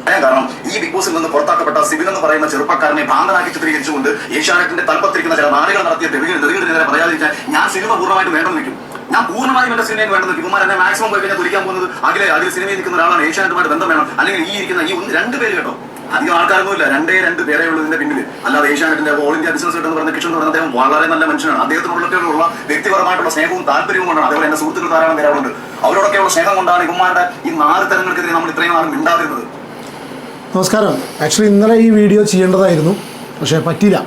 കാരണം ഈ ബിഗ് ബോസിൽ നിന്ന് പുറത്താക്കപ്പെട്ട സിബിൻ എന്ന് പറയുന്ന ചെറുപ്പക്കാരനെ ഭ്രാന്തനാക്കി ചിത്രീകരിച്ചുകൊണ്ട് ഏഷ്യാനെറ്റിന്റെ തലപ്പത്തിരിക്കുന്ന ചില നാടുകൾ നടത്തിയ തെളിവുകൾ പറയാതിരിക്കാൻ ഞാൻ സിനിമ പൂർണ്ണമായിട്ട് വേണ്ടെന്ന് വെക്കും. ഞാൻ പൂർണ്ണമായും എന്റെ സിനിമയിൽ വേണ്ടെന്ന് വെക്കും. എന്നെ മാക്സിമം പോയി കഴിഞ്ഞാൽ തുരിക്കാൻ പോകുന്നത് അതിൽ സിനിമയിൽ നിൽക്കുന്ന ഒരാളാണ്, ഏഷ്യാനെറ്റുമായിട്ട് ബന്ധം വേണം. അല്ലെങ്കിൽ ഈ ഇരിക്കുന്ന ഈ രണ്ട് പേര് കേട്ടോ, അധികം ആൾക്കാരൊന്നുമില്ല, രണ്ട് പേരേ ഉള്ളൂ ഇതിന്റെ പിന്നിൽ. അല്ലാതെ ഏഷ്യാനെറ്റിന്റെ ഓൾ ഇന്ത്യ ബിസിനസ് എന്ന് പറഞ്ഞ കിഷൻ എന്ന് പറഞ്ഞ അദ്ദേഹം വളരെ നല്ല മനുഷ്യനാണ്. അദ്ദേഹത്തിനോടൊക്കെയുള്ള വ്യക്തിപരമായിട്ടുള്ള സ്നേഹവും താല്പര്യവും കൊണ്ടാണ്. അതേപോലെ എന്റെ സുഹൃത്തുക്കൾ ധാരാളം പേരുണ്ട്, അവരോടൊക്കെയുള്ള സ്നേഹം കൊണ്ടാണ് ഇവന്മാരുടെ ഈ 4 തരങ്ങൾക്കെതിരെ നമ്മൾ ഇത്രയും നാളും മിണ്ടാതിരുന്നത്. നമസ്കാരം. ആക്ച്വലി ഇന്നലെ ഈ വീഡിയോ ചെയ്യേണ്ടതായിരുന്നു, പക്ഷേ പറ്റിയില്ല.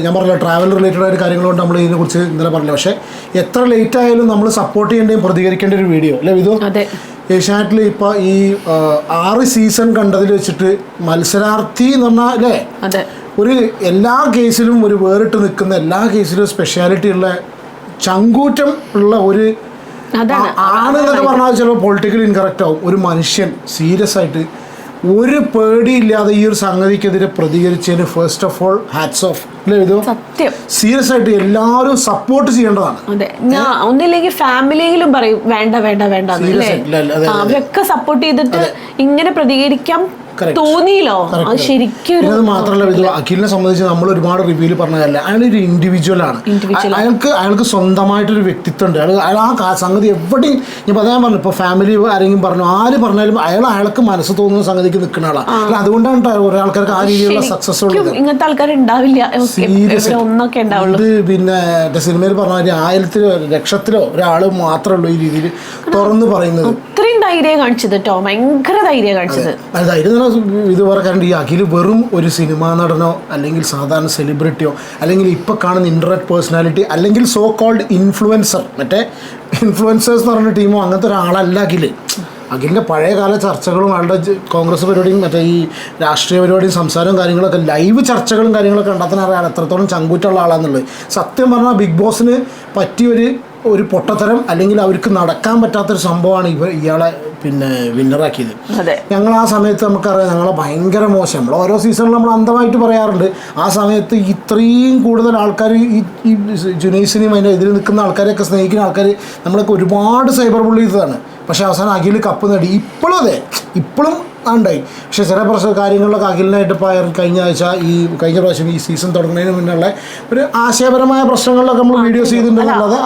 ഞാൻ പറഞ്ഞില്ല, ട്രാവൽ റിലേറ്റഡ് ആയിട്ട് കാര്യങ്ങളുകൊണ്ട് നമ്മൾ ഇതിനെക്കുറിച്ച് ഇന്നലെ പറഞ്ഞില്ല. പക്ഷേ എത്ര ലേറ്റ് ആയാലും നമ്മൾ സപ്പോർട്ട് ചെയ്യേണ്ടതും പ്രതികരിക്കേണ്ട ഒരു വീഡിയോ അല്ലേ വിധു? ഏഷ്യാനെറ്റിൽ ഇപ്പോൾ ഈ 6 സീസൺ കണ്ടതിൽ വെച്ചിട്ട് മത്സരാർത്ഥി എന്ന് പറഞ്ഞാൽ അല്ലേ, ഒരു എല്ലാ കേസിലും ഒരു വേറിട്ട് നിൽക്കുന്ന, എല്ലാ കേസിലും സ്പെഷ്യാലിറ്റി ഉള്ള, ചങ്കൂറ്റം ഉള്ള ഒരു ആണെന്നൊക്കെ പറഞ്ഞാൽ ചിലപ്പോൾ പൊളിറ്റിക്കൽ ഇൻകറക്റ്റ് ആവും. ഒരു മനുഷ്യൻ സീരിയസ് ആയിട്ട് ഒരു പേടിയില്ലാതെ ഈ ഒരു സംഗതിക്കെതിരെ പ്രതികരിച്ചതിന് first of all hats off. സത്യം, സീരിയസ് ആയിട്ട് എല്ലാവരും സപ്പോർട്ട് ചെയ്യേണ്ടതാണ്. ഒന്നില്ലെങ്കിൽ ഫാമിലിയിലും പറയും വേണ്ട വേണ്ട വേണ്ട, അവരൊക്കെ സപ്പോർട്ട് ചെയ്തിട്ട് ഇങ്ങനെ പ്രതികരിക്കാം തോന്നിയില്ലോ. അത് ശരിക്കും മാത്രമല്ല ഇത് അഖിലിനെ സംബന്ധിച്ച് നമ്മൾ ഒരുപാട് റിവ്യൂല് പറഞ്ഞതല്ല, അയാളൊരു ഇൻഡിവിജ്വൽ ആണ്. അയാൾക്ക് സ്വന്തമായിട്ടൊരു വ്യക്തിത്വം ഉണ്ട്. അയാൾ ആ സംഗതി എവിടെയും ഇപ്പൊ ഞാൻ പറഞ്ഞു, ഇപ്പൊ ഫാമിലി ആരെങ്കിലും പറഞ്ഞു, ആര് പറഞ്ഞാലും അയാൾക്ക് മനസ്സ് തോന്നുന്ന സംഗതിക്ക് നിൽക്കുന്ന ആളാണ്. അതുകൊണ്ടാണ് ഓരോ ആൾക്കാർക്ക് ആ രീതിയിലുള്ള സക്സസ് ഉള്ളത്. ഇങ്ങനത്തെ ആൾക്കാരുണ്ടാവില്ല. ഇത് പിന്നെ എന്റെ സിനിമയിൽ പറഞ്ഞ 1000-ലോ 1,00,000-ലോ ഒരാള് മാത്രമേ ഉള്ളൂ ഈ രീതിയിൽ തുറന്നു പറയുന്നത്. ധൈര്യം കാണിച്ചത് കേട്ടോ, ഭയങ്കര ധൈര്യം കാണിച്ചത്. ധൈര്യം ഇത് പറയാറുണ്ട്. ഈ അഖിൽ വെറും ഒരു സിനിമാ നടനോ അല്ലെങ്കിൽ സാധാരണ സെലിബ്രിറ്റിയോ അല്ലെങ്കിൽ ഇപ്പൊ കാണുന്ന ഇന്റർനെറ്റ് പേഴ്സണാലിറ്റി അല്ലെങ്കിൽ സോ കോൾഡ് ഇൻഫ്ലുവൻസർ, മറ്റേ ഇൻഫ്ലുവൻസേഴ്സ് എന്ന് പറഞ്ഞ ടീമോ അങ്ങനത്തെ ഒരാളല്ല അഖിലിൻ്റെ പഴയകാല ചർച്ചകളും അയാളുടെ കോൺഗ്രസ് പരിപാടിയും മറ്റേ ഈ രാഷ്ട്രീയ പരിപാടിയും സംസാരവും കാര്യങ്ങളൊക്കെ ലൈവ് ചർച്ചകളും കാര്യങ്ങളൊക്കെ കണ്ടെത്താൻ അറിയാം എത്രത്തോളം ചങ്കൂറ്റുള്ള ആളാണെന്നുള്ളത്. സത്യം പറഞ്ഞാൽ ബിഗ് ബോസിന് പറ്റിയൊരു പൊട്ടത്തരം അല്ലെങ്കിൽ അവർക്ക് നടക്കാൻ പറ്റാത്തൊരു സംഭവമാണ് ഇയാളെ പിന്നെ വിന്നറാക്കിയത്. ഞങ്ങൾ ആ സമയത്ത് നമുക്കറിയാം, ഞങ്ങളെ ഭയങ്കര മോശം, നമ്മൾ ഓരോ സീസണിലും നമ്മൾ അന്ധമായിട്ട് പറയാറുണ്ട്. ആ സമയത്ത് ഇത്രയും കൂടുതൽ ആൾക്കാർ ഈ ജുനൈസിനെയും അതിൻ്റെ എതിരെ നിൽക്കുന്ന ആൾക്കാരെയൊക്കെ സ്നേഹിക്കുന്ന ആൾക്കാർ നമ്മളൊക്കെ ഒരുപാട് സൈബർ ബുള്ളി ചെയ്തതാണ്. പക്ഷേ അവസാനം അഖിൽ കപ്പ് നേടി. ഇപ്പോഴും ഉണ്ടായി. പക്ഷേ ചില കാര്യങ്ങളിലൊക്കെ അഖിലിനായിട്ട് കഴിഞ്ഞ പ്രാവശ്യം ഈ സീസൺ തുടങ്ങുന്നതിന് മുന്നുള്ള ഒരു ആശയപരമായ പ്രശ്നങ്ങളിലൊക്കെ നമ്മൾ വീഡിയോസ് ചെയ്തിട്ടുണ്ടെന്നുള്ളത്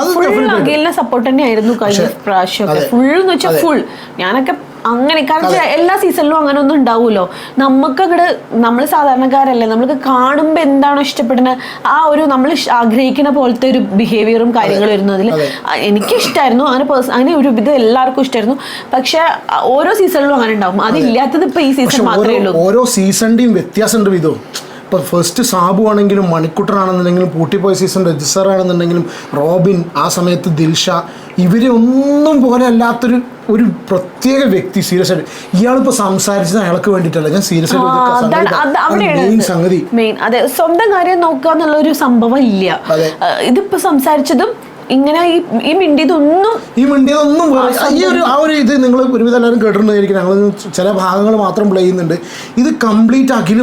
അഖിലിനെ സപ്പോർട്ട് തന്നെയായിരുന്നു കഴിഞ്ഞ പ്രാവശ്യം. ഫുൾ എന്ന് വെച്ചാൽ ഫുൾ. ഞാനൊക്കെ അങ്ങനെ, കാരണം എല്ലാ സീസണിലും അങ്ങനെ ഒന്നും ഉണ്ടാവുമല്ലോ. നമ്മൾ സാധാരണക്കാരല്ലേ, നമ്മൾക്ക് കാണുമ്പോൾ എന്താണോ ഇഷ്ടപ്പെടുന്നത് ആ ഒരു നമ്മൾ ആഗ്രഹിക്കുന്ന പോലത്തെ ഒരു ബിഹേവിയറും കാര്യങ്ങളും വരുന്നതിൽ എനിക്കിഷ്ടമായിരുന്നു. അങ്ങനെ ഒരു ഇത് എല്ലാവർക്കും ഇഷ്ടമായിരുന്നു. പക്ഷെ ഓരോ സീസണിലും അങ്ങനെ ഉണ്ടാവും. അതില്ലാത്തത് ഇപ്പൊ ഈ സീസൺ മാത്രമേ ഉള്ളൂ. ഓരോ സീസണിന്റെയും വ്യത്യാസമുണ്ട് വിധോ. ഇപ്പോൾ ഫസ്റ്റ് സാബു ആണെങ്കിലും മണിക്കുട്ടനാണെന്നുണ്ടെങ്കിലും പൂട്ടിപ്പോയ സീസൺ രജിസ്റ്റർ ആണെന്നുണ്ടെങ്കിലും റോബിൻ, ആ സമയത്ത് ദിൽഷ, ഇവരെ ഒന്നും പോലെ അല്ലാത്തൊരു പ്രത്യേക വ്യക്തി. സീരിയസ് ആയിട്ട് ഇയാളിപ്പോൾ സംസാരിച്ചത് അയാൾക്ക് വേണ്ടിയിട്ടല്ല, ഞാൻ സീരിയസ് ആയിട്ട് സംഗതി അതെ, സ്വന്തം കാര്യം നോക്കുക എന്നുള്ള ഒരു സംഭവം ഇല്ല. ഇതിപ്പോ സംസാരിച്ചതും ഇങ്ങനെ ഈ മിണ്ടിയതൊന്നും ആ ഒരു ഇത് നിങ്ങൾ ഒരുവിധം എല്ലാവരും കേട്ടിട്ടുണ്ടായിരിക്കും. ഞങ്ങൾ ചില ഭാഗങ്ങൾ മാത്രം പ്ലേ ചെയ്യുന്നുണ്ട്. ഇത് കംപ്ലീറ്റ് അഖിൽ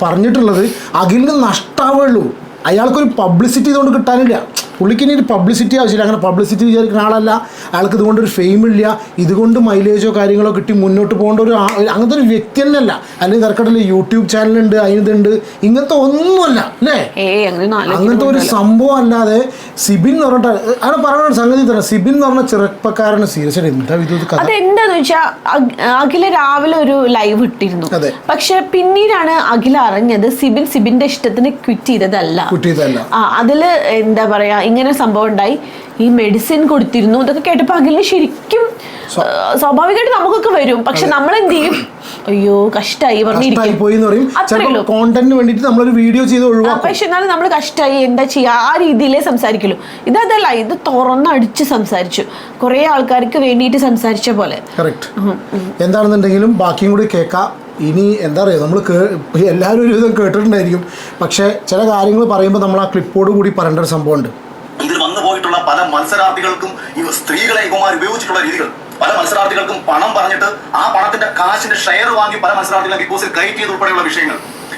പറഞ്ഞിട്ടുള്ളത് അഖിലിന് നഷ്ടാവുള്ളൂ. അയാൾക്കൊരു പബ്ലിസിറ്റി ഇതുകൊണ്ട് കിട്ടാനില്ല. പുള്ളിക്ക് ഇനി ഒരു പബ്ലിസിറ്റി ആവശ്യമില്ല. അങ്ങനെ പബ്ലിസിറ്റി വിചാരിക്കുന്ന ആളല്ല. അയാൾക്ക് ഇതുകൊണ്ടൊരു ഫെയിമില്ല, ഇതുകൊണ്ട് മൈലേജോ കാര്യങ്ങളോ കിട്ടി മുന്നോട്ട് പോകേണ്ട അങ്ങനത്തെ ഒരു വ്യക്തി തന്നെയല്ല. അല്ലെങ്കിൽ തിരക്കട്ടില്ല യൂട്യൂബ് ചാനലുണ്ട്, അതിനിതുണ്ട്, ഇങ്ങനത്തെ ഒന്നുമല്ല അല്ലേ, അങ്ങനത്തെ ഒരു സംഭവം അല്ലാതെ. സിബിൻ എന്ന് പറഞ്ഞിട്ട് അവിടെ പറയുന്ന സംഗതി തന്നെ, സിബിൻ എന്ന് പറഞ്ഞ ചെറുപ്പക്കാരന് സീരിയസ് അതെന്താന്ന് വെച്ചാൽ അഖില രാവിലെ ഒരു ലൈവ് ഇട്ടിരുന്നു. പക്ഷെ പിന്നീടാണ് അഖില അറിഞ്ഞത് സിബിന്റെ ഇഷ്ടത്തിന് ക്വിറ്റ് ചെയ്തതല്ല. അതില് എന്താ പറയാ, ഇങ്ങനെ സംഭവം ഉണ്ടായി, ഈ മെഡിസിൻ കൊടുത്തിരുന്നു. ഇതൊക്കെ കേട്ടപ്പോൾ അഖിലിന് ശരിക്കും സ്വാഭാവികമായിട്ട് നമുക്കൊക്കെ വരും. പക്ഷെ നമ്മൾ എന്ത് ചെയ്യും, അയ്യോ കഷ്ടായി പറഞ്ഞിരിക്കും. പക്ഷെ എന്നാലും നമ്മൾ കഷ്ടായി എന്താ ചെയ്യാ, ആ രീതിയിലേ സംസാരിക്കുള്ളൂ. ഇതല്ല, ഇത് തുറന്നടിച്ച് സംസാരിച്ചു, കുറെ ആൾക്കാർക്ക് വേണ്ടിയിട്ട് സംസാരിച്ച പോലെ. എന്താണെന്നുണ്ടെങ്കിലും ബാക്കിയും കൂടി കേൾക്കാം. ഇനി എന്താ പറയുക, നമ്മൾ എല്ലാവരും ഒരു വിധം കേട്ടിട്ടുണ്ടായിരിക്കും. പക്ഷെ ചില കാര്യങ്ങൾ പറയുമ്പോൾ നമ്മൾ ആ ക്ലിപ്പോട് കൂടി പറയേണ്ട ഒരു സംഭവമുണ്ട്. ഇതിൽ വന്നു പോയിട്ടുള്ള പല മത്സരാർത്ഥികൾക്കും സ്ത്രീകളെ ഇവമാർ ഉപയോഗിച്ചിട്ടുള്ള രീതികൾ, പല മത്സരാർത്ഥികൾക്കും പണം പറഞ്ഞിട്ട് ആ പണത്തിന്റെ കാശിന്റെ ഷെയർ വാങ്ങി പല മത്സരാർത്ഥികളെ ബിഗ് ബോസിൽ കയറ്റി ചെയ്ത് ഉൾപ്പെടെയുള്ള വിഷയങ്ങൾ,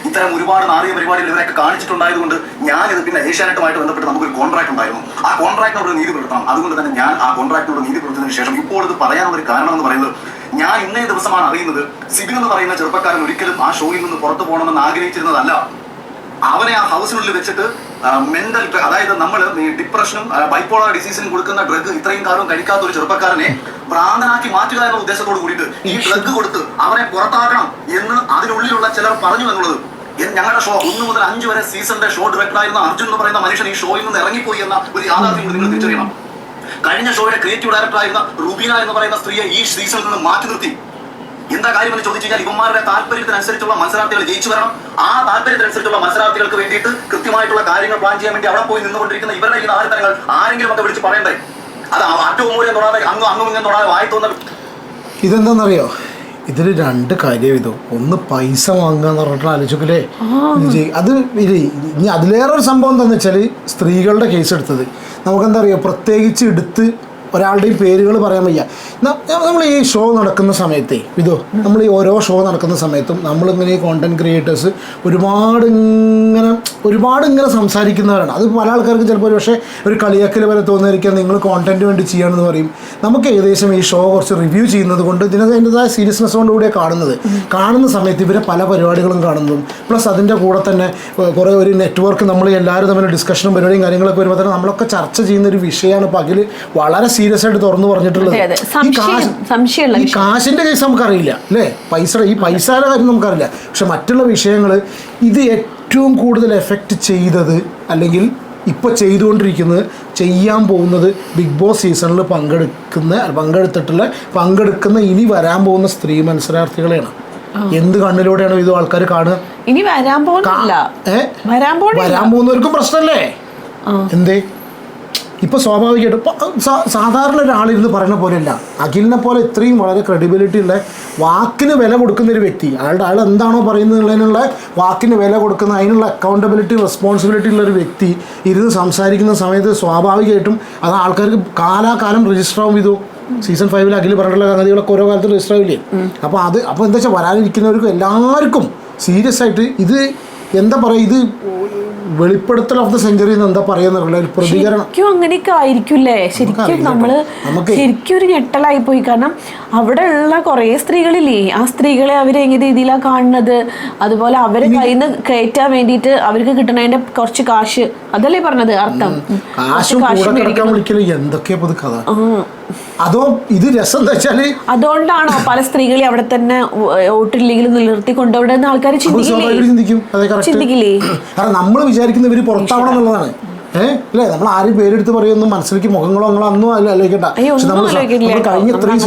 ഇത്തരം ഒരുപാട് നാറിയ പരിപാടികൾ ഇവരൊക്കെ കാണിച്ചിട്ടുണ്ടായതുകൊണ്ട് ഞാനിത് പിന്നെ ഏഷ്യാനെറ്റുമായിട്ട് ബന്ധപ്പെട്ട് നമുക്കൊരു കോൺട്രാക്ട് ഉണ്ടായിരുന്നു. ആ കോൺട്രാക്ടിനോട് നീതി പുലർത്തണം. അതുകൊണ്ട് തന്നെ ഞാൻ ആ കോൺട്രാക്ടിനോട് നീതി പുലർത്തതിന് ശേഷം ഇപ്പോൾ ഇത് പറയാനുള്ള ഒരു കാരണം എന്ന് പറയുന്നത്, ഞാൻ ഇന്നേ ദിവസമാണ് അറിയുന്നത് സിബിൻ എന്ന് പറയുന്ന ചെറുപ്പക്കാരൻ ഒരിക്കലും ആ ഷോയിൽ നിന്ന് പുറത്തു പോകണമെന്ന് ആഗ്രഹിച്ചിരുന്നതല്ല. അവനെ ആ ഹൗസിനുള്ളിൽ വെച്ചിട്ട് മെന്റൽ, അതായത് നമ്മൾ ഡിപ്രഷനും ബൈപ്പോളർ ഡിസീസിനും കൊടുക്കുന്ന ഡ്രഗ് ഇത്രയും കാലം കഴിക്കാത്ത ഒരു ചെറുപ്പക്കാരനെ ഭ്രാന്തനാക്കി മാറ്റുക എന്ന ഉദ്ദേശത്തോട് കൂടിയിട്ട് ഈ ഡ്രഗ് കൊടുത്ത് അവനെ പുറത്താക്കണം എന്ന് അതിനുള്ളിലുള്ള ചിലർ പറഞ്ഞു എന്നുള്ളത്. ഞങ്ങളുടെ ഷോ 1 മുതൽ 5 വരെ സീസണിന്റെ ഷോ ഡയറക്ടറായിരുന്ന അർജുൻ എന്ന് പറയുന്ന മനുഷ്യൻ ഈ ഷോയിൽ നിന്ന് ഇറങ്ങിപ്പോയി എന്ന ഒരു യാഥാർത്ഥ്യം നിങ്ങൾ തിരിച്ചറിയണം. കഴിഞ്ഞ ഷോയുടെ ക്രിയേറ്റീവ് ഡയറക്ടറായിരുന്ന റുബീന എന്ന് പറയുന്ന സ്ത്രീയെ ഈ സീസണിൽ നിന്ന് മാറ്റി നിർത്തി. എന്താ കാര്യമെന്ന് ചോദിച്ചു കഴിഞ്ഞാൽ ഇവന്മാരുടെ താല്പര്യത്തിനനുസരിച്ചുള്ള മത്സരാർത്ഥികൾ ജയിച്ചു വരണം. ആ താല്പര്യത്തിനനുസരിച്ചുള്ള മത്സരാർത്ഥികൾക്ക് വേണ്ടിയിട്ട് കൃത്യമായിട്ടുള്ള കാര്യങ്ങൾ പ്ലാൻ ചെയ്യാൻ വേണ്ടി അവിടെ പോയി നിന്നുകൊണ്ടിരിക്കുന്ന ഇവരുടെ ഈ ആവർത്തനങ്ങൾ ആരെങ്കിലും ഒക്കെ വിളിച്ച് പറയണ്ടേ? അത് അറ്റവും മൂലം തൊടാതെ അങ്ങും ഇങ്ങനെ തൊടാതെ വായി തോന്നുന്നത്. ഇതെന്താണെന്നറിയോ, ഇതിൽ 2 കാര്യം ഇതോ. ഒന്ന് പൈസ വാങ്ങുക എന്ന് പറഞ്ഞിട്ട് ആലോചിക്കല്ലേ. അത് ഇനി അതിലേറെ ഒരു സംഭവം എന്താണെന്ന് വെച്ചാൽ സ്ത്രീകളുടെ കേസ് എടുത്തത് നമുക്കെന്താ അറിയുക, പ്രത്യേകിച്ച് എടുത്ത് ഒരാളുടെയും പേരുകൾ പറയാൻ വയ്യ. നമ്മൾ ഈ ഷോ നടക്കുന്ന സമയത്തേ നമ്മൾ ഈ ഓരോ ഷോ നടക്കുന്ന സമയത്തും നമ്മളിങ്ങനെ ഈ കോണ്ടന്റ് ക്രിയേറ്റേഴ്സ് ഒരുപാട് ഇങ്ങനെ സംസാരിക്കുന്നവരാണ്. അത് പല ആൾക്കാർക്ക് ചിലപ്പോൾ ഒരു പക്ഷേ ഒരു കളിയാക്കൽ വരെ തോന്നിയിരിക്കാൻ നിങ്ങൾ കോണ്ടന്റ് വേണ്ടി ചെയ്യാമെന്ന് പറയും. നമുക്ക് ഏകദേശം ഈ ഷോ കുറച്ച് റിവ്യൂ ചെയ്യുന്നത് കൊണ്ട് ഇതിൻ്റെതായ സീരിയസ്നെസ് കൊണ്ടുകൂടിയാണ് കാണുന്ന സമയത്ത് ഇവരെ പല പരിപാടികളും കാണുന്നതും പ്ലസ് അതിൻ്റെ കൂടെ തന്നെ കുറേ ഒരു നെറ്റ്വർക്ക് നമ്മൾ എല്ലാവരും തമ്മിൽ ഡിസ്കഷനും പരിപാടിയും കാര്യങ്ങളൊക്കെ വരുമ്പോൾ തന്നെ നമ്മളൊക്കെ ചർച്ച ചെയ്യുന്ന ഒരു വിഷയമാണ് ഇപ്പോൾ അതിൽ വളരെ സീരിയസ് ആയിട്ട് തുറന്നു പറഞ്ഞിട്ടുള്ളത്. ഈ കാശിന്റെ കേസ് നമുക്കറിയില്ല അല്ലേ, പൈസയുടെ കാര്യം നമുക്കറിയില്ല. പക്ഷെ മറ്റുള്ള വിഷയങ്ങൾ ഇത് ഏറ്റവും കൂടുതൽ എഫക്റ്റ് ചെയ്തത് അല്ലെങ്കിൽ ഇപ്പോൾ ചെയ്തുകൊണ്ടിരിക്കുന്നത് ചെയ്യാൻ പോകുന്നത് ബിഗ് ബോസ് സീസണിൽ പങ്കെടുക്കുന്ന ഇനി വരാൻ പോകുന്ന സ്ത്രീ മത്സരാർത്ഥികളെയാണ്. എന്ത് കണ്ണിലൂടെയാണ് ഇത് ആൾക്കാർ കാണുക? ഇനി വരാൻ പോകുന്നവർക്കും പ്രശ്നമല്ലേ? എന്തേ ഇപ്പോൾ സ്വാഭാവികമായിട്ടും സാധാരണ ഒരാളിരുന്ന് പറയുന്ന പോലെയല്ല. അഖിലിനെ പോലെ ഇത്രയും വളരെ ക്രെഡിബിലിറ്റി ഉള്ള, വാക്കിന് വില കൊടുക്കുന്ന ഒരു വ്യക്തി, ആൾ എന്താണോ പറയുന്നതിനുള്ള വാക്കിന് വില കൊടുക്കുന്ന, അതിനുള്ള അക്കൗണ്ടബിലിറ്റി റെസ്പോൺസിബിലിറ്റി ഉള്ള ഒരു വ്യക്തി ഇരുന്ന് സംസാരിക്കുന്ന സമയത്ത് സ്വാഭാവികമായിട്ടും അത് ആൾക്കാർക്ക് കാലാകാലം രജിസ്റ്റർ ആവും. സീസൺ 5 അഖിൽ പറഞ്ഞിട്ടുള്ള സംഗതികളൊക്കെ ഓരോ കാലത്ത് രജിസ്റ്റർ ആവില്ലേ. അപ്പോൾ എന്താ വെച്ചാൽ വരാനിരിക്കുന്നവർക്കും എല്ലാവർക്കും സീരിയസ് ആയിട്ട് ഇത് എന്താ പറയുക, ഇത് വെളിപ്പെടുത്തൽ ഓഫ് ദ സെഞ്ചുറി എന്ന് എന്താ പറയുന്നുള്ള ഒരു പ്രതികരണം അങ്ങനെയൊക്കെ ആയിരിക്കില്ലേ. ശരിക്കും നമ്മള് ശരിക്കും ഒരു ഞെട്ടലായി പോയി. കാരണം അവിടെ ഉള്ള കുറേ സ്ത്രീകളില്ലേ, ആ സ്ത്രീകളെ അവര് എങ്ങനെ രീതിയിലാണ് കാണുന്നത്, അതുപോലെ അവരെ കയ്യിൽ നിന്ന് കയറ്റാൻ വേണ്ടിയിട്ട് അവർക്ക് കിട്ടണതിന്റെ കുറച്ച് കാശ്, അതല്ലേ പറഞ്ഞത് അർത്ഥം. എന്തൊക്കെയാ പൊതു കഥ. അതോ ഇത് രസം എന്താ വെച്ചാല് അതുകൊണ്ടാണോ പല സ്ത്രീകളെ അവിടെ തന്നെ വോട്ടില്ലെങ്കിൽ നിലനിർത്തി കൊണ്ടുപോകുന്ന ആൾക്കാർ ചിന്തിക്കില്ലേ? കാരണം നമ്മൾ വിചാരിക്കുന്ന ഇവര് പുറത്താവണം എന്നുള്ളതാണ്. അല്ലേ, നമ്മൾ ആരും പേരെടുത്ത് പറയുന്നു, മനസ്സിലേക്ക് മുഖങ്ങളോ അന്നും ആലോചിക്കണ്ട. പക്ഷെ നമ്മൾ കഴിഞ്ഞ 3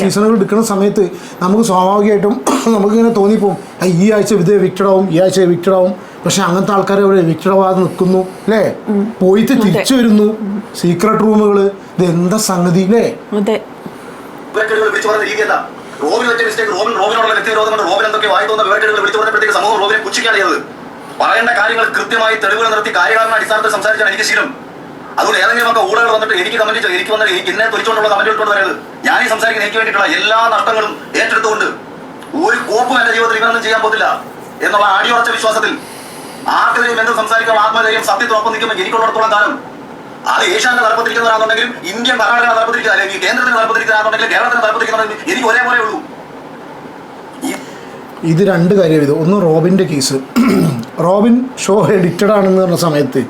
സീസണുകൾ എടുക്കുന്ന സമയത്ത് നമുക്ക് സ്വാഭാവികമായിട്ടും നമുക്കിങ്ങനെ തോന്നിപ്പോവും, ഈ ആഴ്ച ഇത് എവിക്റ്റഡ് ആവും, ഈ ആഴ്ച എവിക്റ്റഡ് ആവും. പക്ഷെ അങ്ങനത്തെ ആൾക്കാർ അവിടെ എവിക്റ്റഡ് ആവാതെ നിൽക്കുന്നു അല്ലേ, പോയിട്ട് തിരിച്ചു വരുന്നു. സീക്രട്ട് റൂമുകള്, ഇത് എന്താ സംഗതി അല്ലേ? പറയേണ്ട കാര്യങ്ങൾ കൃത്യമായി തെളിവുകൾ നിർത്തി കാര്യകാരണ അടിസ്ഥാനത്തിൽ സംസാരിച്ചാണ് എനിക്ക് ശീലം. അതുകൊണ്ട് ഏതെങ്കിലും ഒക്കെ ഊഴകൾ വന്നിട്ട് എനിക്ക് കമന്റ് എനിക്ക് വന്നിട്ട് എന്നെ തൊലിച്ചുകൊണ്ടുള്ള കമന്റ് ഇട്ടുകൊണ്ട് വരരുത്. ഞാൻ ഈ സംസാരിക്കുന്ന എനിക്ക് വേണ്ടിയിട്ടുള്ള എല്ലാ നഷ്ടങ്ങളും ഏറ്റെടുത്തുകൊണ്ട് ഒരു കോപ്പും എന്റെ ജീവിതത്തിൽ ഇവരൊന്നും ചെയ്യാൻ പോകില്ല എന്നുള്ള അടിയുറച്ച വിശ്വാസത്തിൽ ആർക്കെതിരെയും എന്തും സംസാരിക്കാൻ ആത്മധൈര്യം സത്യത്തിനൊപ്പം നിൽക്കുമ്പോൾ എനിക്കുള്ളിടത്തോളം കാലം അത് ഏഷ്യാന്റെ തലപ്പത്തിരിക്കുന്നവരാണെന്നുണ്ടെങ്കിലും ഇന്ത്യൻ ഭരണഘടന തലപ്പത്തിരിക്കുക, അല്ലെങ്കിൽ കേന്ദ്രത്തിന് തലപ്പത്തിരിക്കുന്നതാണെന്നുണ്ടെങ്കിലും കേരളത്തിന് തലപ്പത്തിരിക്കുന്നതെങ്കിൽ എനിക്ക് ഒരേപോലെ ഉള്ളൂ. ഇത് 2 കാര്യം. ഒന്ന് റോബിൻ്റെ കേസ്. റോബിൻ ഷോ എഡിറ്റഡ് ആണെന്ന് പറഞ്ഞ സമയത്ത്,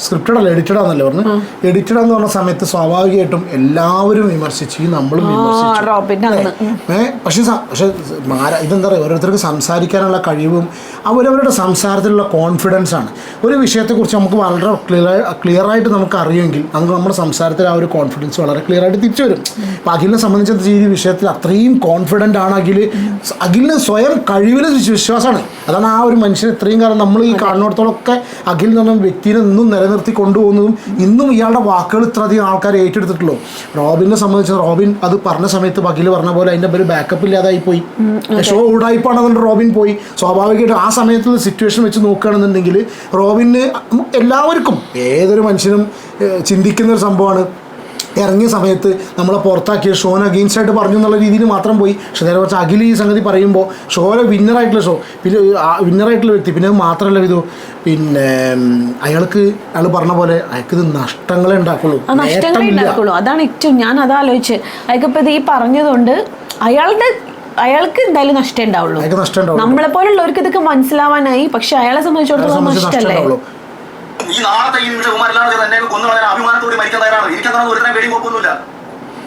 സ്ക്രിപ്റ്റഡ് അല്ല എഡിറ്റഡ് ആണെന്നല്ലേ പറഞ്ഞു, എഡിറ്റഡ് എന്ന് പറഞ്ഞ സമയത്ത് സ്വാഭാവികമായിട്ടും എല്ലാവരും വിമർശിച്ചു, നമ്മളും വിമർശിച്ചു. പക്ഷെ ഇതെന്താ പറയുക, ഓരോരുത്തർക്ക് സംസാരിക്കാനുള്ള കഴിവും അവരവരുടെ സംസാരത്തിലുള്ള കോൺഫിഡൻസ് ആണ്. ഒരു വിഷയത്തെക്കുറിച്ച് നമുക്ക് വളരെ ക്ലിയറായിട്ട് നമുക്ക് അറിയുമെങ്കിൽ നമുക്ക് നമ്മുടെ സംസാരത്തിൽ ആ ഒരു കോൺഫിഡൻസ് വളരെ ക്ലിയറായിട്ട് തിരിച്ചു വരും. അപ്പം അഖിലിനെ സംബന്ധിച്ച ഈ വിഷയത്തിൽ അത്രയും കോൺഫിഡൻ്റ് ആണ് അഖിലിന് സ്വയം കഴിവിൽ വിശ്വാസമാണ്. അതാണ് ആ ഒരു മനുഷ്യൻ ഇത്രയും കാലം നമ്മൾ ഈ കാണുന്നിടത്തോളമൊക്കെ അഖിൽ എന്ന് പറഞ്ഞ വ്യക്തിനെ ഇന്നും നിലനിർത്തി കൊണ്ടുപോകുന്നതും ഇന്നും ഇയാളുടെ വാക്കുകൾ ഇത്രയധികം ആൾക്കാർ ഏറ്റെടുത്തിട്ടുള്ളൂ. റോബിനെ സംബന്ധിച്ച് റോബിൻ അത് പറഞ്ഞ സമയത്ത് അഖിൽ പറഞ്ഞ പോലെ അതിൻ്റെ ഒരു ബാക്കപ്പ് ഇല്ലാതായി പോയി. ഷോ ഊടായിപ്പാണെന്നുണ്ട് റോബിൻ പോയി. സ്വാഭാവികമായിട്ടും ആ സമയത്തുള്ള സിറ്റുവേഷൻ വെച്ച് നോക്കുകയാണെന്നുണ്ടെങ്കിൽ റോബിന് എല്ലാവർക്കും ഏതൊരു മനുഷ്യനും ചിന്തിക്കുന്നൊരു സംഭവമാണ്, ഇറങ്ങിയ സമയത്ത് നമ്മളെ പുറത്താക്കിയ ഷോനെ അഗെയിൻസ്റ്റ് ആയിട്ട് പറഞ്ഞു എന്നുള്ള രീതിയിൽ മാത്രം പോയി. പക്ഷെ നേരെ കുറച്ച് അഖിൽ ഈ സംഗതി പറയുമ്പോൾ ഷോയിലെ വിന്നറായിട്ടുള്ള പിന്നെ വിന്നറായിട്ടുള്ള വ്യക്തി, പിന്നെ മാത്രമല്ല ഇത് പിന്നെ അയാൾ പറഞ്ഞ പോലെ അയാൾക്ക് ഇത് നഷ്ടങ്ങളെ ഉണ്ടാക്കുള്ളൂ. അതാണ് ഏറ്റവും ഞാൻ അതാലോചിച്ച് അയാൾക്കിപ്പോൾ ഇത് ഈ പറഞ്ഞതുകൊണ്ട് അയാൾക്ക് എന്തായാലും നഷ്ടം ഉണ്ടാവുള്ളൂ. നമ്മളെ പോലുള്ളവർക്ക് ഇതൊക്കെ മനസ്സിലാവാനായി, പക്ഷെ അയാളെ സംബന്ധിച്ചിടത്തോളം നഷ്ടമല്ലേ. ഈ നാളത്തെ ഈ നിമിഷകുമാരല്ലാതെ എന്നെ കൊന്നുകളയാൻ അഭിമാനത്തോടെ മരിക്കാൻ തയ്യാറാണ്. എനിക്കതാണ് ഒരുത്തരം പേടി നോക്കൊന്നുമില്ല.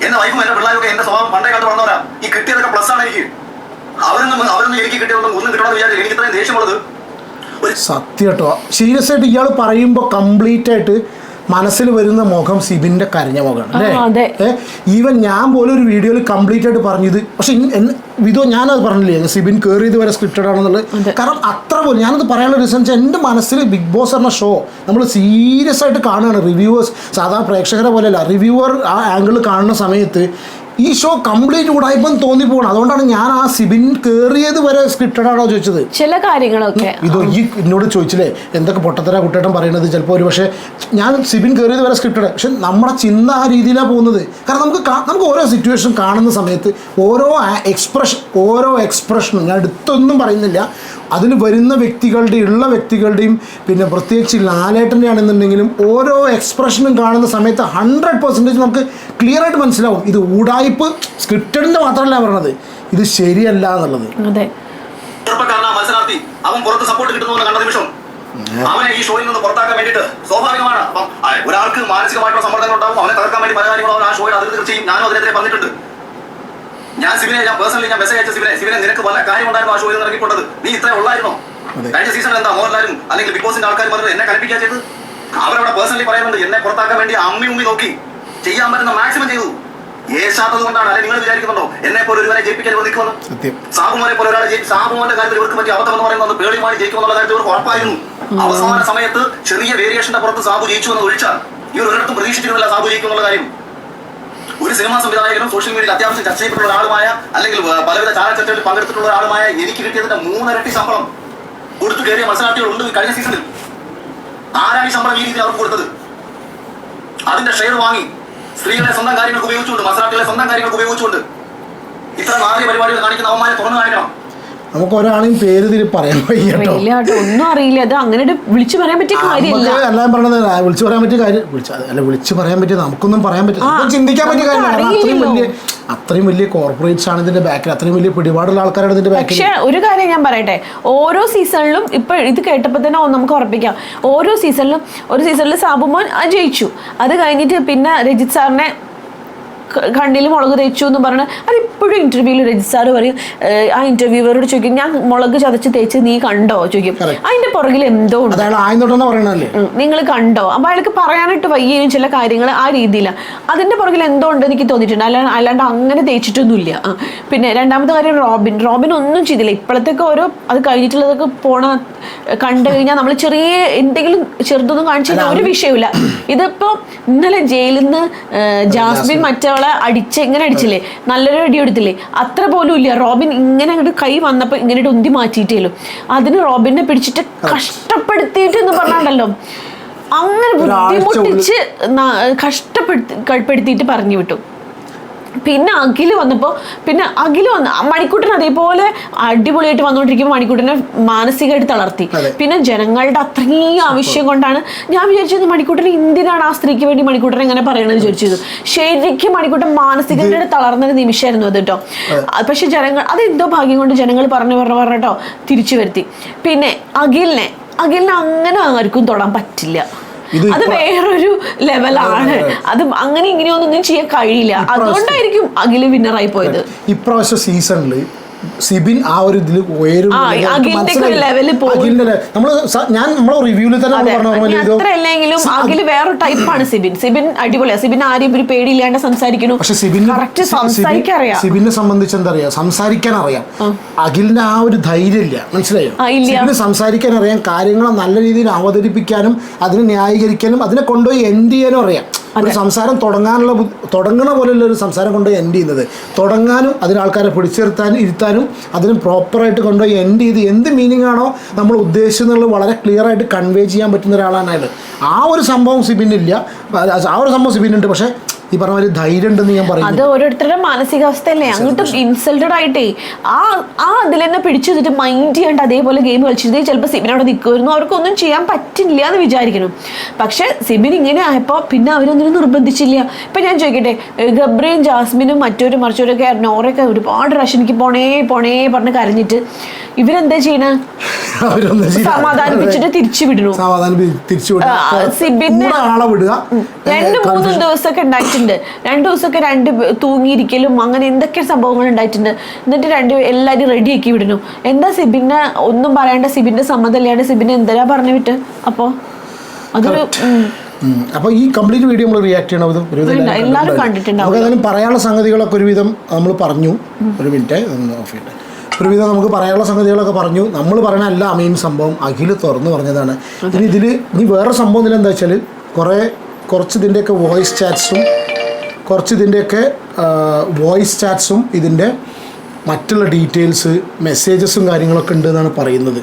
എന്റെ വൈഫും എന്റെ പിള്ളേരൊക്കെ എന്റെ സ്വഭാവം പണ്ടേ കണ്ട് വളർന്നവരാ. ഈ കിട്ടിയതൊക്കെ പ്ലസ് ആണ് എനിക്ക്. അവരൊന്നും എനിക്ക് കിട്ടിയതൊന്നും ഒന്നും കിട്ടണമെന്ന് വിചാരിച്ചു. എനിക്ക് ഇത്രയും ദേഷ്യമുള്ളത് സത്യം കേട്ടോ. സീരിയസ് ആയിട്ട് ഇയാൾ പറയുമ്പോൾ കംപ്ലീറ്റ് ആയിട്ട് മനസ്സിൽ വരുന്ന മുഖം സിബിന്റെ കരഞ്ഞ മുഖമാണ് അല്ലേ. ഈവൻ ഞാൻ പോലും ഒരു വീഡിയോയിൽ കംപ്ലീറ്റ് ആയിട്ട് പറഞ്ഞത്, പക്ഷെ വിധോ ഞാനത് പറഞ്ഞില്ലേ സിബിൻ കയറിയത് വരെ സ്ക്രിപ്റ്റഡ് ആണെന്നുള്ളത്. കാരണം അത്ര പോലും ഞാനത് പറയാനുള്ള റീസൺ വെച്ചാൽ എൻ്റെ മനസ്സിൽ ബിഗ് ബോസ് എന്ന ഷോ നമ്മൾ സീരിയസ് ആയിട്ട് കാണുകയാണ്. റിവ്യൂവേഴ്സ് സാധാരണ പ്രേക്ഷകരെ പോലെയല്ല, റിവ്യൂവർ ആ ആംഗിൾ കാണുന്ന സമയത്ത് ഈ ഷോ കംപ്ലീറ്റ് ഉടായ്പം തോന്നിപ്പോകണം. അതുകൊണ്ടാണ് ഞാൻ ആ സിബിൻ കയറിയത് വരെ സ്ക്രിപ്റ്റഡ് ആണോ ചോദിച്ചത്. ചില കാര്യങ്ങളൊക്കെ ഇതോ ഈ എന്നോട് ചോദിച്ചില്ലേ എന്തൊക്കെ പൊട്ടത്തര കുട്ടേട്ടൻ പറയുന്നത്. ചിലപ്പോൾ ഒരു പക്ഷേ ഞാൻ സിബിൻ കയറിയത് വരെ സ്ക്രിപ്റ്റഡ്, പക്ഷെ നമ്മുടെ ചിന്ത ആ രീതിയിലാണ് പോകുന്നത്. കാരണം നമുക്ക് ഓരോ സിറ്റുവേഷൻ കാണുന്ന സമയത്ത് ഓരോ എക്സ്പ്രഷനും ഞാൻ അടുത്തൊന്നും പറയുന്നില്ല, അതിൽ വരുന്ന വ്യക്തികളുടെയും പിന്നെ പ്രത്യേകിച്ച് ലാലേട്ടൻ്റെ ആണെന്നുണ്ടെങ്കിലും ഓരോ എക്സ്പ്രഷനും കാണുന്ന സമയത്ത് 100% നമുക്ക് ക്ലിയർ ആയിട്ട് മനസ്സിലാവും ഇത് ഊടായ്പ് സ്ക്രിപ്റ്റഡിന്റെ മാത്രമല്ല പറഞ്ഞത്, ഇത് ശരിയല്ല എന്നുള്ളത്. മത്സരാർത്ഥി അവൻ പുറത്ത് സപ്പോർട്ട് കിട്ടുന്നു കണ്ട നിമിഷം അവനെ ഈ ഷോയിൽ നിന്ന് പുറത്താക്കാൻ വേണ്ടിയിട്ട് സ്വാഭാവികമാണ്. അപ്പം ഒരാൾക്ക് മാനസികമായിട്ടുള്ള സമ്മർദ്ദങ്ങൾ ഉണ്ടാവും. അവനെ തകർക്കാൻ വേണ്ടി പല കാര്യങ്ങളും ആ ഷോയിൽ അതിർത്തി ചെയ്യും. ഞാനും അതിനെതിരെ പറഞ്ഞിട്ടുണ്ട്. ഞാൻ പേഴ്സണലി മെസ്സേജ് അയച്ച സിബിനെ നിനക്ക് പല കാര്യം ഉണ്ടായിരുന്നു ആ ഷോയിൽ ഇറങ്ങിക്കൊണ്ടത്. നീ ഇത്ര ഉള്ളായിരുന്നോ? കഴിഞ്ഞ സീസണിൽ എന്താ മോഹൻലാലും അല്ലെങ്കിൽ ബിഗ് ബോസിന്റെ ആൾക്കാർ പറഞ്ഞത് എന്നെ കളിപ്പിക്കാൻ ചെയ്ത് അവരവിടെ പേഴ്സണലി പറയുന്നുണ്ട് എന്നെ പുറത്താക്കാൻ വേണ്ടി അമ്മി നോക്കി ചെയ്യാൻ പറ്റുന്ന മാക്സിമം ചെയ്തു. ഏശാത്തത് കൊണ്ടാണ്. അല്ലെങ്കിൽ നിങ്ങൾ വിചാരിക്കുന്നുണ്ടോ എന്നെ പോലെ ഒരുവരെ ജയിപ്പിക്കാൻ നിൽക്കുന്നു? സാബുമോനെ പോലെ ഒരാളെ സാബുമോന്റെ കാര്യത്തിൽ ഇവർക്ക് പറ്റിയ അബദ്ധം എന്ന് പറയുന്നത് പേടിമാറി ജയിക്കുമെന്നുള്ള കാര്യത്തിൽ ഇവർക്ക് ഉറപ്പായിരുന്നു. അവസാന സമയത്ത് ചെറിയ വേരിയേഷന്റെ പുറത്ത് സാബു ജയിച്ചു എന്ന് ഒഴിച്ചാൽ ഇവർ ഒരിടത്തും പ്രതീക്ഷിച്ചിരുന്നില്ല സാബു ജയിക്കുന്നുള്ള കാര്യം. ഒരു സിനിമാ സംവിധായകനും സോഷ്യൽ മീഡിയയിൽ അത്യാവശ്യം ചർച്ച ചെയ്തിട്ടുള്ള ഒരാളുമായ അല്ലെങ്കിൽ പലവിധ ചാനൽ ചർച്ചകളിൽ പങ്കെടുത്തിട്ടുള്ള ഒരാളുമായ എനിക്ക് കിട്ടിയതിന്റെ 3 ഇരട്ടി ശമ്പളം കൊടുത്തു കയറിയ മത്സരാർത്ഥികളുണ്ട് കഴിഞ്ഞ സീസണിൽ. ആരാണ് ഈ ശമ്പളം ഈ രീതിയിൽ അവർക്ക് കൊടുത്തത്? അതിന്റെ ഷെയർ വാങ്ങി സ്ത്രീകളെ സ്വന്തം കാര്യങ്ങൾക്ക് ഉപയോഗിച്ചുകൊണ്ട് മത്സരാർത്ഥികളെ സ്വന്തം കാര്യങ്ങൾക്ക് ഉപയോഗിച്ചുകൊണ്ട് ഇത്ര നാറിയ പരിപാടികൾ കാണിക്കുന്ന അവന്മാരെ തുറന്നു കാണിക്കണം. നമുക്ക് ഒരാളെയും പേര് തിരി പറയാൻ വയ്യട്ടോ. ഒന്നും അറിയില്ല. അത് അങ്ങനെ വിളിച്ചു പറയാൻ പറ്റിയ കാര്യമില്ല. എല്ലാം പറഞ്ഞത് വിളിച്ചു പറയാൻ പറ്റിയ കാര്യം വിളിച്ചു പറയാൻ പറ്റിയ നമുക്കൊന്നും പറയാൻ പറ്റില്ല, ചിന്തിക്കാൻ പറ്റിയ കാര്യം. അത്രയും വലിയ കോർപ്പറേറ്റ്സ് ആണ് ഇതിന്റെ ബാക്കിൽ, അത്രയും വലിയ പിടിപാടുള്ള ആൾക്കാരാണ് ഇതിന്റെ ബാക്കിൽ. പക്ഷെ ഒരു കാര്യം ഞാൻ പറയട്ടെ, ഓരോ സീസണിലും ഇപ്പൊ ഇത് കേട്ടപ്പോൾ തന്നെ നമുക്ക് ഉറപ്പിക്കാം, ഓരോ സീസണിലും സാബുമോൻ ജയിച്ചു. അത് കഴിഞ്ഞിട്ട് പിന്നെ രജിത് സാറിനെ കണ്ണിൽ മുളക് തേച്ചു എന്ന് പറഞ്ഞ് അതിപ്പോഴും ഇന്റർവ്യൂവിൽ രജിത് സാറ് പറയും, ആ ഇന്റർവ്യൂവറോട് ചോദിക്കും ഞാൻ മുളക് ചതച്ച് തേച്ച് നീ കണ്ടോ ചോദിക്കും. അതിന്റെ പുറകിൽ എന്തോ ഉണ്ട്, നിങ്ങൾ കണ്ടോ? അപ്പൊ അയാൾക്ക് പറയാനായിട്ട് വയ്യേനും ചില കാര്യങ്ങൾ ആ രീതിയിലാണ്. അതിന്റെ പുറകിൽ എന്തോ ഉണ്ട് എനിക്ക് തോന്നിയിട്ടുണ്ട്. അല്ലാണ്ട് അങ്ങനെ തേച്ചിട്ടൊന്നുമില്ല. പിന്നെ രണ്ടാമത്തെ കാര്യം റോബിൻ ഒന്നും ചെയ്തില്ല. ഇപ്പോഴത്തേക്ക് ഓരോ അത് കഴിഞ്ഞിട്ടുള്ളതൊക്കെ കണ്ടു കഴിഞ്ഞാൽ നമ്മൾ ചെറിയ എന്തെങ്കിലും ചെറുതൊന്നും കാണിച്ചാൽ ഒരു വിഷയമില്ല. ഇതിപ്പോ ഇന്നലെ ജയിലിൽ നിന്ന് ജാസ്മിൻ മറ്റവളെ ഇങ്ങനെ അടിച്ചില്ലേ, നല്ലൊരു അടി എടുത്തില്ലേ, അത്ര പോലും ഇല്ല. റോബിൻ ഇങ്ങനെ അങ്ങോട്ട് കൈ വന്നപ്പോൾ ഇങ്ങനെ ഉന്തി മാറ്റിയിട്ടേലും അതിന് റോബിനെ പിടിച്ചിട്ട് കഷ്ടപ്പെടുത്തിയിട്ട് എന്ന് പറഞ്ഞാണ്ടല്ലോ, അങ്ങനെ ബുദ്ധിമുട്ടിച്ച് കഷ്ടപ്പെടുത്തിയിട്ട് പറഞ്ഞു വിട്ടു. പിന്നെ അഖിൽ വന്ന് മണിക്കൂട്ടൻ അതേപോലെ അടിപൊളിയായിട്ട് വന്നുകൊണ്ടിരിക്കുമ്പോൾ മണിക്കൂട്ടനെ മാനസികമായിട്ട് തളർത്തി. പിന്നെ ജനങ്ങളുടെ അത്രയും ആവശ്യം കൊണ്ടാണ് ഞാൻ വിചാരിച്ചത് മണിക്കൂട്ടൻ എന്തിനാണ് ആ സ്ത്രീക്ക് വേണ്ടി മണിക്കൂട്ടൻ എങ്ങനെ പറയണമെന്ന് വിചാരിച്ചത്. ശരിക്കും മണിക്കൂട്ടൻ മാനസികമായിട്ട് തളർന്നൊരു നിമിഷമായിരുന്നു അത് കേട്ടോ. പക്ഷെ ജനങ്ങൾ അതെന്തോ ഭാഗ്യം കൊണ്ട് ജനങ്ങൾ പറഞ്ഞിട്ടോ തിരിച്ചു വരുത്തി. പിന്നെ അഖിലിനെ അങ്ങനെ ആർക്കും തൊടാൻ പറ്റില്ല. അത് വേറൊരു ലെവലാണ്. അത് അങ്ങനെ ഇങ്ങനെയൊന്നും ചെയ്യാൻ കഴിയില്ല. അതുകൊണ്ടായിരിക്കും അഖില് വിന്നറായി പോയത്. ഇപ്രാവശ്യം സീസണില് സിബിൻ ആ ഒരു ഇതിൽ നമ്മളെ റിവ്യൂവിൽ തന്നെ അത്രയല്ലെങ്കിലും അഖില് വേറെ ടൈപ്പാണ്. സിബിൻ അടിപൊളിയാണ്. സിബിൻ ആരെയും ഒരു പേടിയില്ലാണ്ട് സംസാരിക്കുന്നു. പക്ഷെ സിബിനെ സംബന്ധിച്ച് എന്താ അറിയാം, സംസാരിക്കാൻ അറിയാം. അഖിലിന് ആ ഒരു ധൈര്യം ഇല്ല, മനസ്സിലായോ? സിബിന് സംസാരിക്കാൻ അറിയാം, കാര്യങ്ങൾ നല്ല രീതിയിൽ അവതരിപ്പിക്കാനും അതിനെ ന്യായീകരിക്കാനും അതിനെ കൊണ്ടുപോയി എൻഡ് ചെയ്യാനും അറിയാം. ഒരു സംസാരം തുടങ്ങണ പോലെയുള്ള ഒരു സംസാരം കൊണ്ടുപോയി എൻഡ് ചെയ്യുന്നത്, തുടങ്ങാനും അതിന് ആൾക്കാരെ ഇരുത്താനും അതിന് പ്രോപ്പറായിട്ട് കൊണ്ടുപോയി എൻഡ് ചെയ്ത് എന്ത് മീനിങ് ആണോ നമ്മൾ ഉദ്ദേശിച്ചെന്നുള്ളത് വളരെ ക്ലിയർ ആയിട്ട് കൺവേ ചെയ്യാൻ പറ്റുന്ന ഒരാളാണ് അയാൾ. ആ ഒരു സംഭവം സിബിനില്ല. ആ ഒരു സംഭവം സിബിനുണ്ട്. പക്ഷേ ഈ പറഞ്ഞ ഒരു ധൈര്യം ഉണ്ടെന്ന് ഞാൻ അത് പറയുന്നത്. ഓരോരുത്തരുടെ മാനസികാവസ്ഥയല്ലേ, അങ്ങോട്ട് ഇൻസൾട്ടഡ് ആയിട്ടേ ആ അതിൽ തന്നെ പിടിച്ചു വെച്ചിട്ട് മൈൻഡ് ചെയ്യാണ്ട് അതേപോലെ ഗെയിം കളിച്ചിട്ട് ചിലപ്പോൾ സിബിൻ അവിടെ നിൽക്കുമായിരുന്നു, അവർക്കൊന്നും ചെയ്യാൻ പറ്റില്ല എന്ന് വിചാരിക്കണം. പക്ഷെ സിബിൻ ഇങ്ങനെ ആയപ്പോൾ പിന്നെ അവരൊന്നിനും നിർബന്ധിച്ചില്ല. ഇപ്പം ഞാൻ ചോദിക്കട്ടെ, ഗബ്രിയും ജാസ്മിനും മറ്റൊരു മറിച്ചവരൊക്കെ നോറയൊക്കെ ഒരുപാട് പ്രാവശ്യം എനിക്ക് പോണേ പറഞ്ഞ് കരഞ്ഞിട്ട് ഇവരെന്താ ചെയ്യണേ, സമാധാനിപ്പിച്ചിട്ട് തിരിച്ചു വിടുന്നു. സിബിന് 2-3 ദിവസമൊക്കെ ഉണ്ടായിട്ടുണ്ട്, 2 ദിവസമൊക്കെ തൂങ്ങിയിരിക്കലും അങ്ങനെ എന്തൊക്കെ സംഭവങ്ങൾ ഉണ്ടായിട്ടുണ്ട്. എന്നിട്ട് എല്ലാവരും റെഡിയാക്കി വിടുന്നു. എന്താ സിബിനെ ഒന്നും പറയാണ്ട്, സിബിന്റെ സമ്മതം ഇല്ലാണ്ട് സിബിനെ എന്തിനാ പറഞ്ഞു വിട്ട്? അതൊരു അപ്പോൾ ഈ കംപ്ലീറ്റ് വീഡിയോ നമ്മൾ റിയാക്ട് ചെയ്യണം. എല്ലാവരും കണ്ടിട്ടുണ്ടാവും. ഏതായാലും പറയാനുള്ള സംഗതികളൊക്കെ ഒരുവിധം നമ്മൾ പറഞ്ഞു. ഒരു മിനിറ്റ് ഓഫ് ചെയ്യട്ടെ. ഒരുവിധം നമുക്ക് പറയാനുള്ള സംഗതികളൊക്കെ പറഞ്ഞു. നമ്മൾ പറയണല്ല മെയിൻ സംഭവം, അഖിൽ തുറന്നു പറഞ്ഞതാണ്. ഇനി വേറെ സംഭവം എന്താ വെച്ചാൽ കുറച്ച് ഇതിൻ്റെയൊക്കെ വോയിസ് ചാറ്റ്സും ഇതിൻ്റെ മറ്റുള്ള ഡീറ്റെയിൽസ് മെസ്സേജസും കാര്യങ്ങളൊക്കെ ഉണ്ട് എന്നാണ് പറയുന്നത്.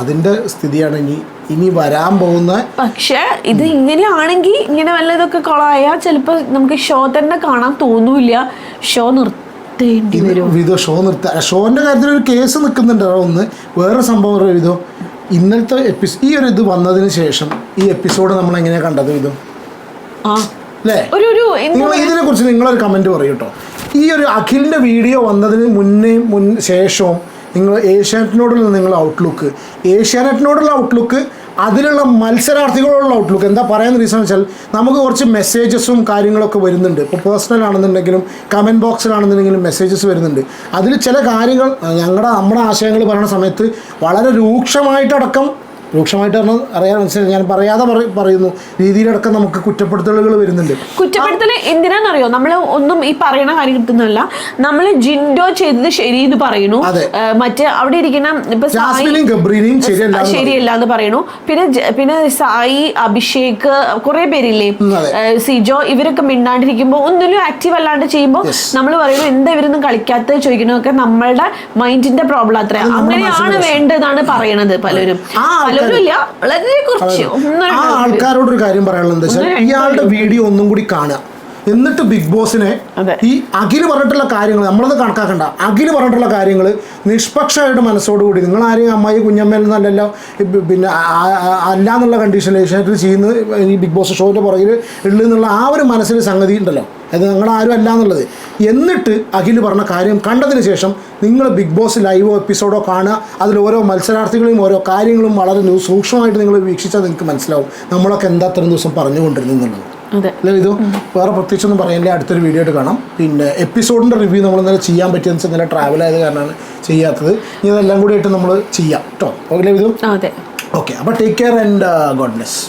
അതിൻ്റെ സ്ഥിതിയാണ് ഇനി വരാൻ പോകുന്ന. പക്ഷേ ഇത് ഇങ്ങനെയാണെങ്കിൽ ഇങ്ങനെ വല്ലതൊക്കെ കൊളായാൽ ചിലപ്പോൾ നമുക്ക് ഷോ തന്നെ കാണാൻ തോന്നൂല്ല, ഷോ നിർത്തേണ്ടി വരും. ഷോന്റെ കാര്യത്തിൽ ഒരു കേസ് നിൽക്കുന്നുണ്ട്. ഒന്ന് വേറെ സംഭവം വിധോ, ഇന്നലത്തെ ഈ ഒരു ഇത് വന്നതിന് ശേഷം ഈ എപ്പിസോഡ് നമ്മൾ എങ്ങനെയാണ് കണ്ടത് വിധോ അല്ലേ? ഇതിനെ കുറിച്ച് നിങ്ങളൊരു കമന്റ് പറയൂ കേട്ടോ. ഈ ഒരു അഖിലിന്റെ വീഡിയോ വന്നതിന് ശേഷവും നിങ്ങൾ ഏഷ്യാനെറ്റിനോടുള്ള നിങ്ങളുടെ ഔട്ട്ലുക്ക് അതിലുള്ള മത്സരാർത്ഥികളോടുള്ള ഔട്ട്ലുക്ക് എന്താ പറയാൻ റീസൺ വെച്ചാൽ നമുക്ക് കുറച്ച് മെസ്സേജസും കാര്യങ്ങളൊക്കെ വരുന്നുണ്ട്. ഇപ്പോൾ പേഴ്സണൽ ആണെന്നുണ്ടെങ്കിലും കമൻറ്റ് ബോക്സിലാണെന്നുണ്ടെങ്കിലും മെസ്സേജസ് വരുന്നുണ്ട്. അതിൽ ചില കാര്യങ്ങൾ നമ്മുടെ ആശയങ്ങൾ പറയുന്ന സമയത്ത് വളരെ രൂക്ഷമായിട്ട് അറിയാൻ മനസ്സിലായി, ഞാൻ പറയാതെ പറയുന്നു രീതിയിലടക്കം നമുക്ക് കുറ്റപ്പെടുത്തലുകൾ വരുന്നുണ്ട്. കുറ്റപ്പെടുത്തൽ എന്തിനാണെന്നറിയോ, നമ്മൾ ഒന്നും ഈ പറയുന്ന കാര്യം കിട്ടുന്നില്ല. നമ്മൾ ജിൻഡോ ചെയ്തത് ശരിയെന്ന് പറയുന്നു, മറ്റേ അവിടെ ഇരിക്കുന്ന ഇപ്പൊ ഗബ്രീനെയും ശരിയല്ല എന്ന് പറയുന്നു. പിന്നെ സായി, അഭിഷേക്, കുറെ പേരില്ലേ, സിജോ, ഇവരൊക്കെ മിണ്ടാണ്ടിരിക്കുമ്പോൾ ഒന്നിലും ആക്റ്റീവ് അല്ലാണ്ട് ചെയ്യുമ്പോൾ നമ്മൾ പറയുന്നു എന്താ ഇവരൊന്നും കളിക്കാത്ത ചോദിക്കണമൊക്കെ നമ്മളുടെ മൈൻഡിന്റെ പ്രോബ്ലം അത്ര. അങ്ങനെയാണ് വേണ്ടതാണ് പറയണത് പലരും. വളരെ കുറച്ച് ആ ആൾക്കാരോടൊരു കാര്യം പറയാനുള്ളത് എന്താ വെച്ചാൽ ഇയാളുടെ വീഡിയോ ഒന്നും കൂടി കാണുക, എന്നിട്ട് ബിഗ് ബോസിനെ ഈ അഖില് പറഞ്ഞിട്ടുള്ള കാര്യങ്ങൾ നമ്മളത് കണക്കാക്കണ്ട. അഖില് പറഞ്ഞിട്ടുള്ള കാര്യങ്ങൾ നിഷ്പക്ഷമായിട്ട് മനസ്സോടുകൂടി, നിങ്ങൾ ആരെയും അമ്മായി കുഞ്ഞമ്മയിൽ നിന്നല്ലല്ലോ പിന്നെ അല്ല എന്നുള്ള കണ്ടീഷനിൽ ഏഷ്യാനെറ്റിൽ ചെയ്യുന്നത് ഈ ബിഗ് ബോസ് ഷോയുടെ പുറകിൽ ഉള്ളതെന്നുള്ള ആ ഒരു മനസ്സിൽ സംഗതി ഉണ്ടല്ലോ, അത് നിങ്ങളാരും അല്ല എന്നുള്ളത്. എന്നിട്ട് അഖില് പറഞ്ഞ കാര്യം കണ്ടതിന് ശേഷം നിങ്ങൾ ബിഗ് ബോസ് ലൈവോ എപ്പിസോഡോ കാണുക, അതിൽ ഓരോ മത്സരാർത്ഥികളെയും ഓരോ കാര്യങ്ങളും വളരെ സൂക്ഷ്മമായിട്ട് നിങ്ങൾ വീക്ഷിച്ചാൽ നിങ്ങൾക്ക് മനസ്സിലാവും നമ്മളൊക്കെ എന്താ അത്രയും ദിവസം പറഞ്ഞുകൊണ്ടിരുന്നുള്ളത്. അല്ലേ ഇത് വേറെ പ്രത്യേകിച്ചൊന്നും പറയാനില്ല. അടുത്തൊരു വീഡിയോ ആയിട്ട് കാണാം. പിന്നെ എപ്പിസോഡിൻ്റെ റിവ്യൂ നമ്മൾ ഇന്നലെ ചെയ്യാൻ പറ്റിയെന്ന് വെച്ചാൽ ഇന്നലെ ട്രാവൽ ആയത് കാരണമാണ് ചെയ്യാത്തത്. ഇനി ഇതെല്ലാം കൂടി ആയിട്ട് നമ്മൾ ചെയ്യാം കേട്ടോ. ഓക്കെ ഇത് ഓക്കെ. അപ്പോൾ take care and God bless.